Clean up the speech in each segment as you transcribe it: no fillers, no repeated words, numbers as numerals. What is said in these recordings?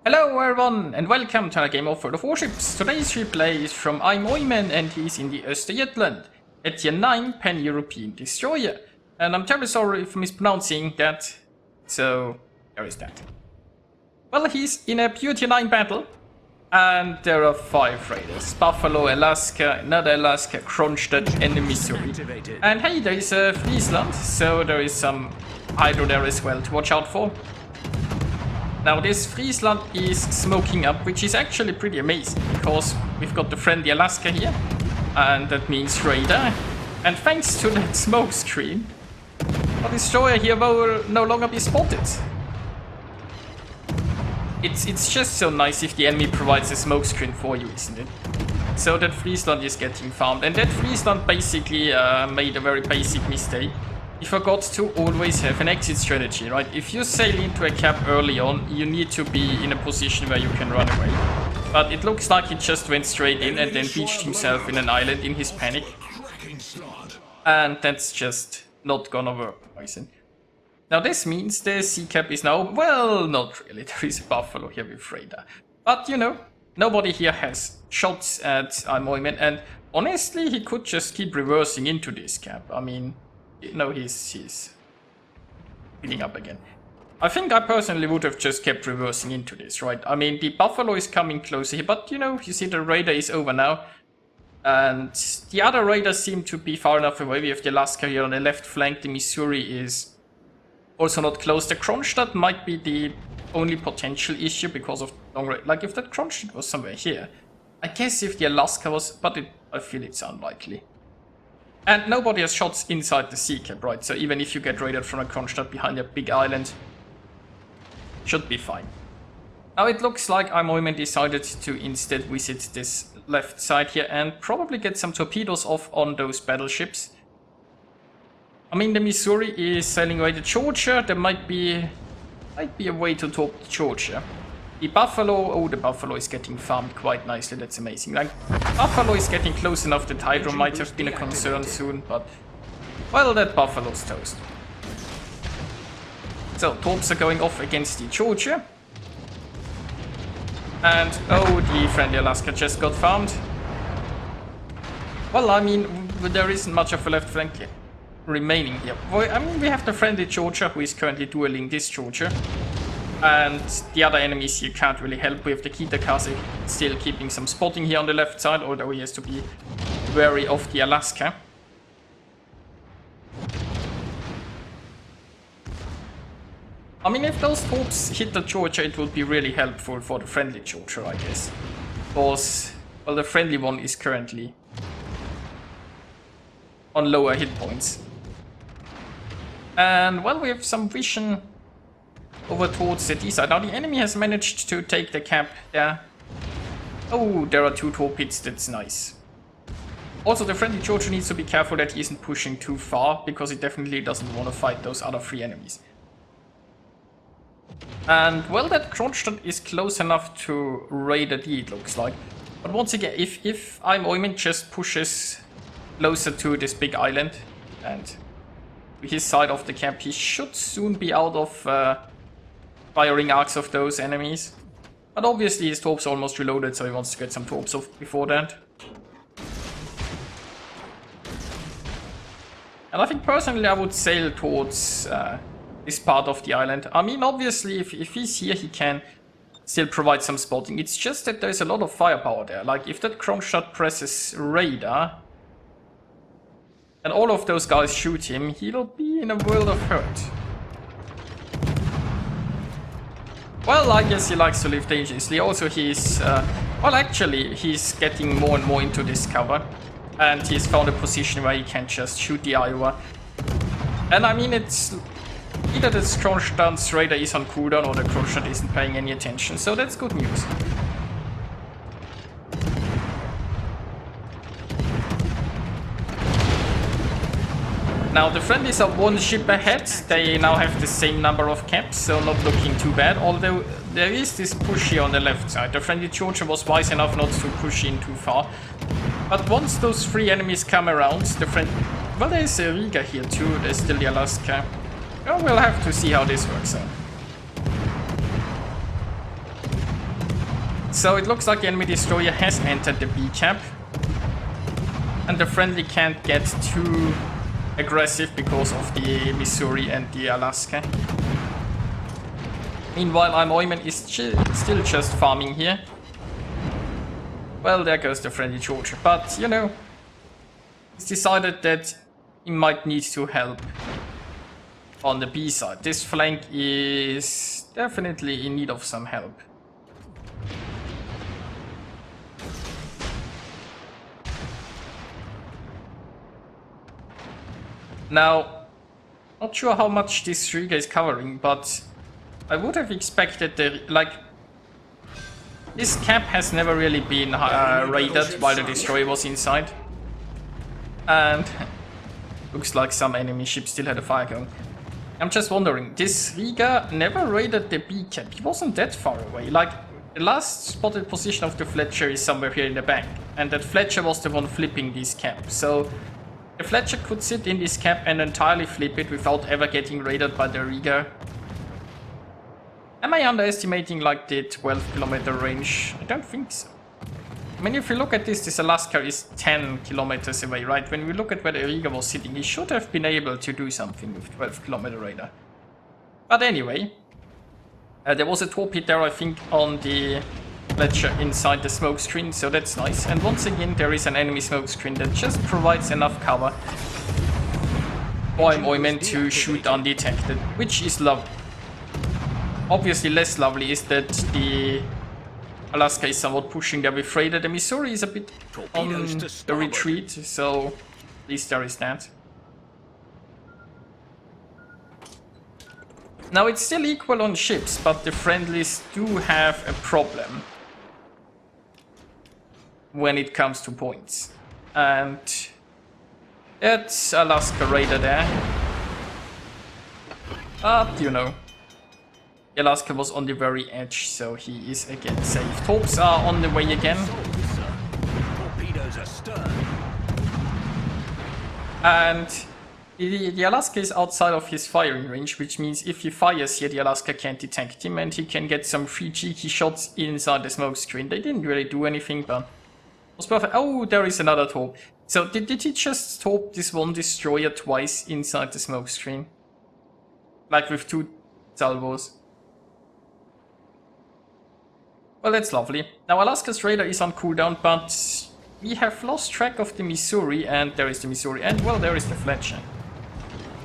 Hello everyone and welcome to another game of World of Warships. Today's replay is from IamOiman and he's in the Östergötland at Tier 9 Pan-European Destroyer. And I'm terribly sorry for mispronouncing that, so there is that. Well, he's in a pure Tier 9 battle and there are 5 raiders. Buffalo, Alaska, another Alaska, Kronstadt and Missouri. And hey, there is a Friesland, so there is some hydro there as well to watch out for. Now this Friesland is smoking up, which is actually pretty amazing, because we've got the friendly Alaska here, and that means radar. And thanks to that smoke screen, our destroyer here will no longer be spotted. It's just so nice if the enemy provides a smoke screen for you, isn't it? So that Friesland is getting farmed, and that Friesland basically made a very basic mistake. He forgot to always have an exit strategy, right? If you sail into a cap early on, you need to be in a position where you can run away. But it looks like he just went straight in and then beached himself in an island in his panic. And that's just not gonna work, I think. Now this means the sea cap is now, well, not really. There is a Buffalo here with radar. But you know, nobody here has shots at IamOiman, and honestly, he could just keep reversing into this cap. I mean, no, he's filling up again. I think I personally would have just kept reversing into this, right? I mean, the Buffalo is coming closer here, but you know, you see the radar is over now. And the other raiders seem to be far enough away. We have the Alaska here on the left flank. The Missouri is also not close. The Kronstadt might be the only potential issue because of long range. Like if that Kronstadt was somewhere here, I guess if the Alaska was, but I feel it's unlikely. And nobody has shots inside the sea cap, right? So even if you get raided from a Kronstadt behind a big island, should be fine. Now it looks like IamOiman decided to instead visit this left side here and probably get some torpedoes off on those battleships. I mean, the Missouri is sailing away to Georgia. There might be a way to talk to Georgia. The Buffalo, oh, the Buffalo is getting farmed quite nicely, that's amazing. Like, Buffalo is getting close enough that hydro might have been a concern soon, but, well, that Buffalo's toast. So, torps are going off against the Georgia. And, oh, the friendly Alaska just got farmed. Well, I mean, there isn't much of a left flank remaining here. Well, I mean, we have the friendly Georgia, who is currently dueling this Georgia. And the other enemies here can't really help. We have the Kitakaze still keeping some spotting here on the left side, although he has to be wary of the Alaska. I mean, if those torps hit the Georgia, it would be really helpful for the friendly Georgia, I guess. Because, well, the friendly one is currently on lower hit points. And, well, we have some vision over towards the D side. Now the enemy has managed to take the cap there. Oh, there are 2 torpedoes, that's nice. Also, the friendly Georgia needs to be careful that he isn't pushing too far, because he definitely doesn't want to fight those other 3 enemies. And, well, that Kronstadt is close enough to raid a D, it looks like. But once again, if IamOiman just pushes closer to this big island, and his side of the camp, he should soon be out of firing arcs of those enemies. But obviously his torps are almost reloaded, so he wants to get some torps off before that. And I think personally I would sail towards this part of the island. I mean, obviously if he's here he can still provide some spotting. It's just that there's a lot of firepower there. Like if that Kronstadt presses radar and all of those guys shoot him, he'll be in a world of hurt. Well, I guess he likes to live dangerously. Also, he's, well, actually, he's getting more and more into this cover. And he's found a position where he can just shoot the Iowa. And I mean, it's either the Kronstadt's radar is on cooldown or the Kronstadt isn't paying any attention. So that's good news. Now the friendlies are 1 ship ahead. They now have the same number of caps, so not looking too bad. Although there is this push here on the left side. The friendly Georgia was wise enough not to push in too far. But once those 3 enemies come around, the well, there's a Riga here too. There's still the Alaska. Well, we'll have to see how this works out. So it looks like the enemy destroyer has entered the B cap. And the friendly can't get too aggressive because of the Missouri and the Alaska. Meanwhile, IamOiman is still just farming here. Well, there goes the friendly Georgia. But, you know, he's decided that he might need to help on the B side. This flank is definitely in need of some help. Now, not sure how much this Riga is covering, but I would have expected this cap has never really been raided while the destroyer was inside. And looks like some enemy ships still had a fire going. I'm just wondering, this Riga never raided the B cap. He wasn't that far away. Like, the last spotted position of the Fletcher is somewhere here in the back. And that Fletcher was the one flipping this cap. So the Fletcher could sit in this cap and entirely flip it without ever getting raided by the Riga. Am I underestimating like the 12-kilometer range? I don't think so. I mean, if you look at this Alaska is 10 kilometers away, right? When we look at where the Riga was sitting, he should have been able to do something with 12-kilometer radar. But anyway, there was a torpedo there, I think, on the Fletcher inside the smoke screen, so that's nice. And once again, there is an enemy smoke screen that just provides enough cover for IamOiman to shoot undetected, which is lovely. Obviously less lovely is that the Alaska is somewhat pushing there with radar. The Missouri is a bit on the retreat, so at least there is that. Now it's still equal on ships, but the friendlies do have a problem when it comes to points. And that's Alaska radar there. But, you know, Alaska was on the very edge, so he is again safe. Torps are on the way again. And the Alaska is outside of his firing range, which means if he fires here, the Alaska can't detect him and he can get some free cheeky shots inside the smoke screen. They didn't really do anything, but it was perfect. Oh, there is another torp. So did he just torp this one destroyer twice inside the smoke screen? Like with 2 salvos. Well, that's lovely. Now, Alaska's radar is on cooldown, but we have lost track of the Missouri, and there is the Missouri, and well, there is the Fletcher.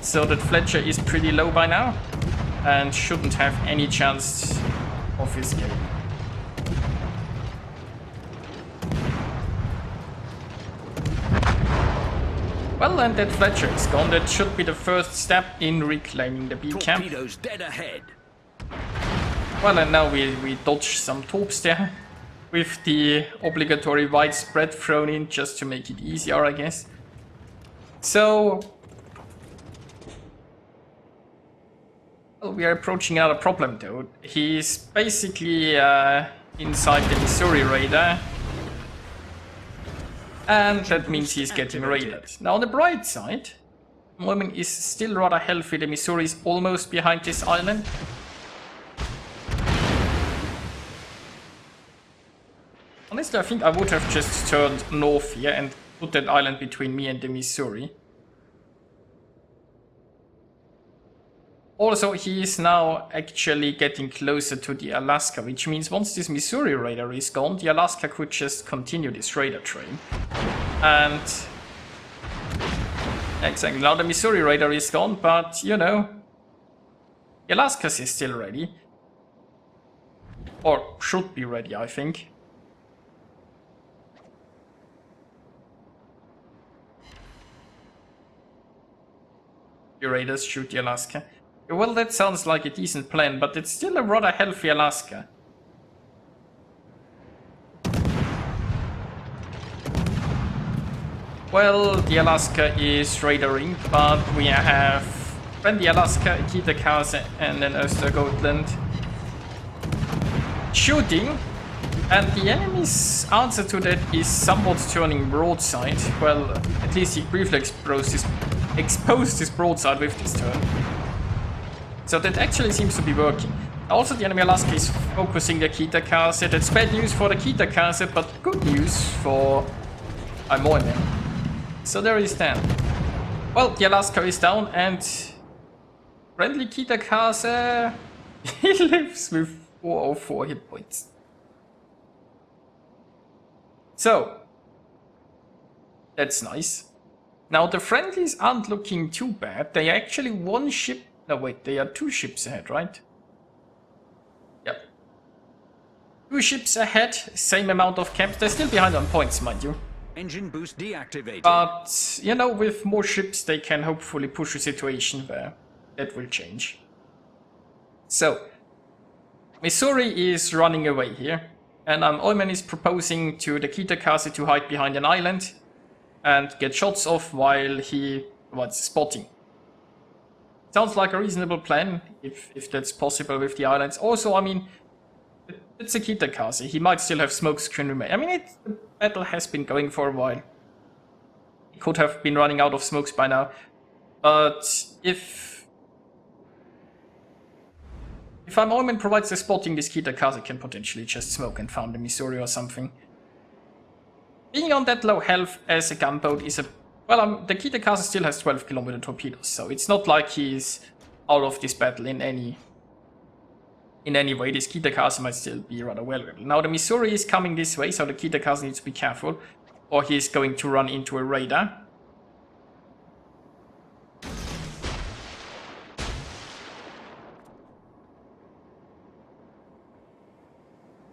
So that Fletcher is pretty low by now, and shouldn't have any chance of escape. Well, and that Fletcher is gone. That should be the first step in reclaiming the B camp. Torpedoes dead ahead. Well, and now we dodge some torps there, with the obligatory widespread thrown in just to make it easier, I guess. So, well, we are approaching another problem though. He's basically inside the Missouri radar, and that means he's getting raided. Now on the bright side, IamOiman is still rather healthy. The Missouri is almost behind this island. Honestly, I think I would have just turned north here and put that island between me and the Missouri. Also, he is now actually getting closer to the Alaska, which means once this Missouri radar is gone, the Alaska could just continue this radar train. And exactly, now the Missouri radar is gone, but you know, the Alaska's is still ready. Or should be ready, I think. The raiders shoot the Alaska. Well, that sounds like a decent plan, but it's still a rather healthy Alaska. Well, the Alaska is radaring, but we have friendly Alaska, Kitakaze, and then Östergötland shooting. And the enemy's answer to that is somewhat turning broadside. Well, at least he briefly exposed his broadside with this turn. So that actually seems to be working. Also, the enemy Alaska is focusing the Kitakaze. That's bad news for the Kitakaze, but good news for IamOiman. So there is that. Well, the Alaska is down, and friendly Kitakaze, he lives with 404 hit points. So, that's nice. Now, the friendlies aren't looking too bad. They are actually one ship. No, wait, they are 2 ships ahead, right? Yep. 2 ships ahead, same amount of camps. They're still behind on points, mind you. Engine boost deactivated. But, you know, with more ships, they can hopefully push a situation where that will change. So, Missouri is running away here. And IamOiman is proposing to the Kitakaze to hide behind an island and get shots off while he provides spotting. Sounds like a reasonable plan, if that's possible with the islands. Also, I mean, it's a Kitakaze. He might still have smokescreen remain. I mean, the battle has been going for a while. He could have been running out of smokes by now. But if IamOiman provides the spotting, this Kitakaze can potentially just smoke and farm the Missouri or something. Being on that low health as a gunboat is a... Well, the Kitakaze still has 12 kilometer torpedoes, so it's not like he's out of this battle in any way. This Kitakaze might still be rather valuable. Now the Missouri is coming this way, so the Kitakaze needs to be careful, or he's going to run into a radar.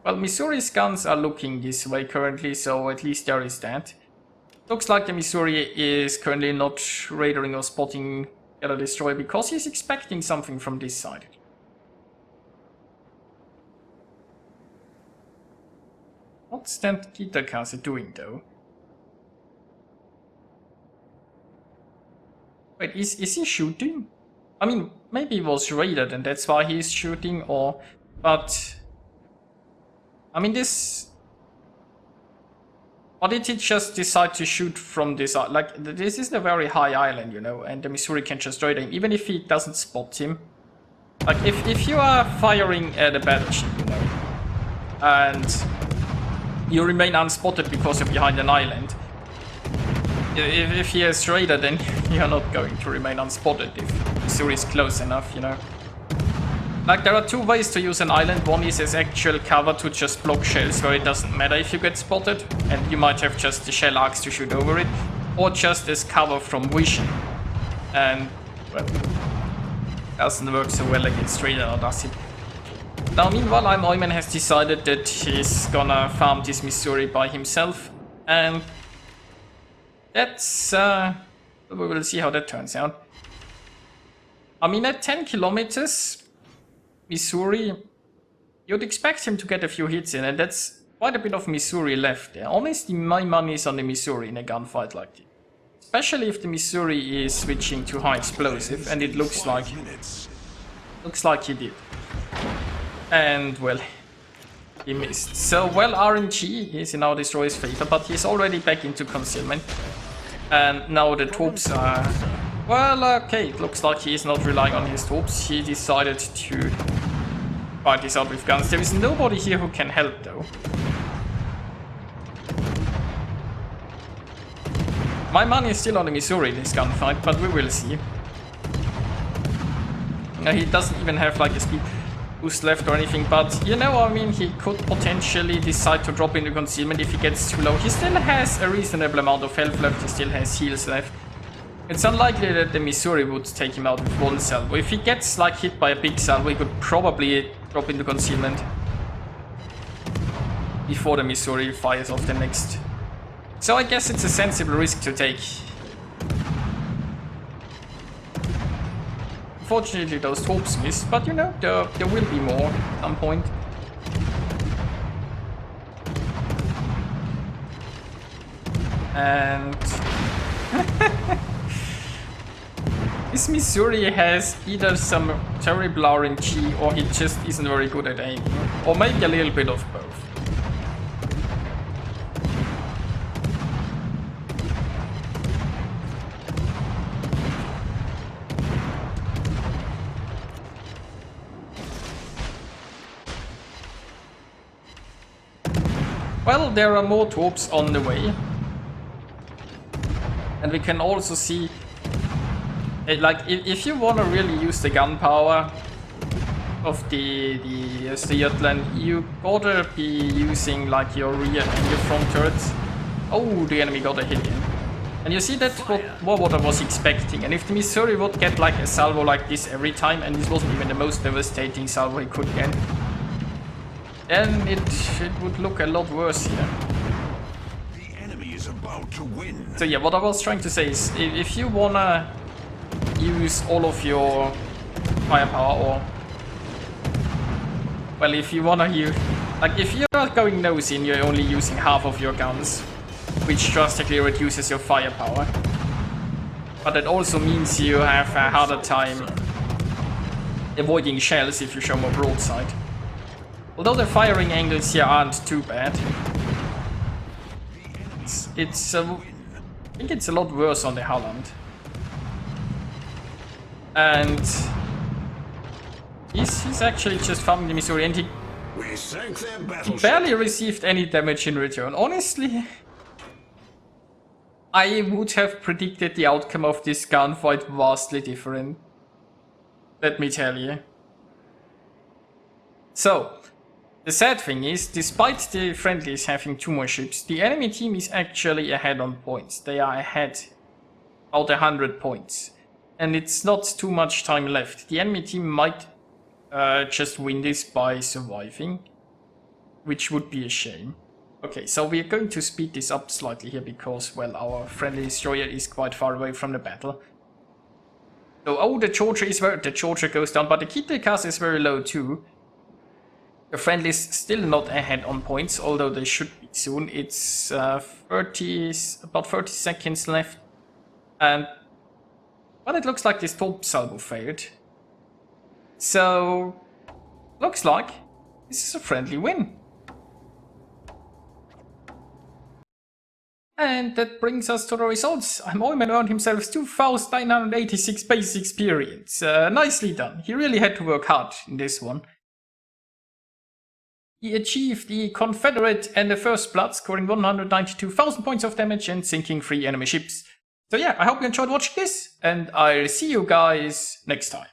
Well, Missouri's guns are looking this way currently, so at least there is that. Looks like the Missouri is currently not radaring or spotting the destroyer because he's expecting something from this side. What's that Kitakaze doing though? Wait, is he shooting? I mean, maybe he was raided and that's why he's shooting, or... But... I mean, this... Or did he just decide to shoot from this... Like, this is a very high island, you know, and the Missouri can just raid him, even if he doesn't spot him. Like, if you are firing at a battleship, you know, and you remain unspotted because you're behind an island, if he has raided, then you're not going to remain unspotted if Missouri is close enough, you know. Like, there are 2 ways to use an island. One is as actual cover to just block shells where it doesn't matter if you get spotted, and you might have just the shell arcs to shoot over it, or just as cover from vision. And, well, doesn't work so well against radar, does it? Now, meanwhile, IamOiman has decided that he's gonna farm this Missouri by himself, and that's, we will see how that turns out. I mean, at 10 kilometers... Missouri, you'd expect him to get a few hits in, and that's quite a bit of Missouri left there. Honestly, my money is on the Missouri in a gunfight like this. Especially if the Missouri is switching to high explosive, and it looks like he did. And, well, he missed. So, well, RNG is in our destroyer's favor, but he's already back into concealment. And now the troops are... Well, okay, it looks like he is not relying on his troops. He decided to fight this out with guns. There is nobody here who can help, though. My money is still on the Missouri in this gunfight, but we will see. He doesn't even have like a speed boost left or anything, but you know, I mean, he could potentially decide to drop into concealment if he gets too low. He still has a reasonable amount of health left, he still has heals left. It's unlikely that the Missouri would take him out with 1 salvo. If he gets like hit by a big salvo, he could probably drop into concealment before the Missouri fires off the next. So I guess it's a sensible risk to take. Unfortunately, those hopes missed, but you know, there will be more at some point. And this Missouri has either some terrible RNG or he just isn't very good at aiming, or maybe a little bit of both. Well, there are more troops on the way. And we can also see, like, if you want to really use the gunpower of the Östergötland, you gotta be using like your rear and your front turrets. Oh, the enemy got a hit in. And you see that's what I was expecting. And if the Missouri would get like a salvo like this every time, and this wasn't even the most devastating salvo he could get, then it would look a lot worse here. The enemy is about to win. So yeah, what I was trying to say is, if you wanna use all of your firepower, or well, if you wanna use, like, if you're going nosy and you're only using half of your guns, which drastically reduces your firepower, but it also means you have a harder time avoiding shells if you show more broadside. Although the firing angles here aren't too bad, I think it's a lot worse on the Holland. And he's actually just farming the Missouri, and he barely received any damage in return. Honestly, I would have predicted the outcome of this gunfight vastly different. Let me tell you. So, the sad thing is, despite the friendlies having 2 more ships, the enemy team is actually ahead on points. They are ahead about 100 points. And it's not too much time left. The enemy team might just win this by surviving, which would be a shame. Okay, so we're going to speed this up slightly here because, well, our friendly destroyer is quite far away from the battle. So, oh, the Georgia goes down, but the Kitty cast is very low too. The friendly is still not ahead on points, although they should be soon. It's about 30 seconds left. And, well, it looks like this top salvo failed. So, looks like this is a friendly win. And that brings us to the results. IamOiman earned himself 2,986 base experience. Nicely done. He really had to work hard in this one. He achieved the Confederate and the First Blood, scoring 192,000 points of damage and sinking 3 enemy ships. So yeah, I hope you enjoyed watching this, and I'll see you guys next time.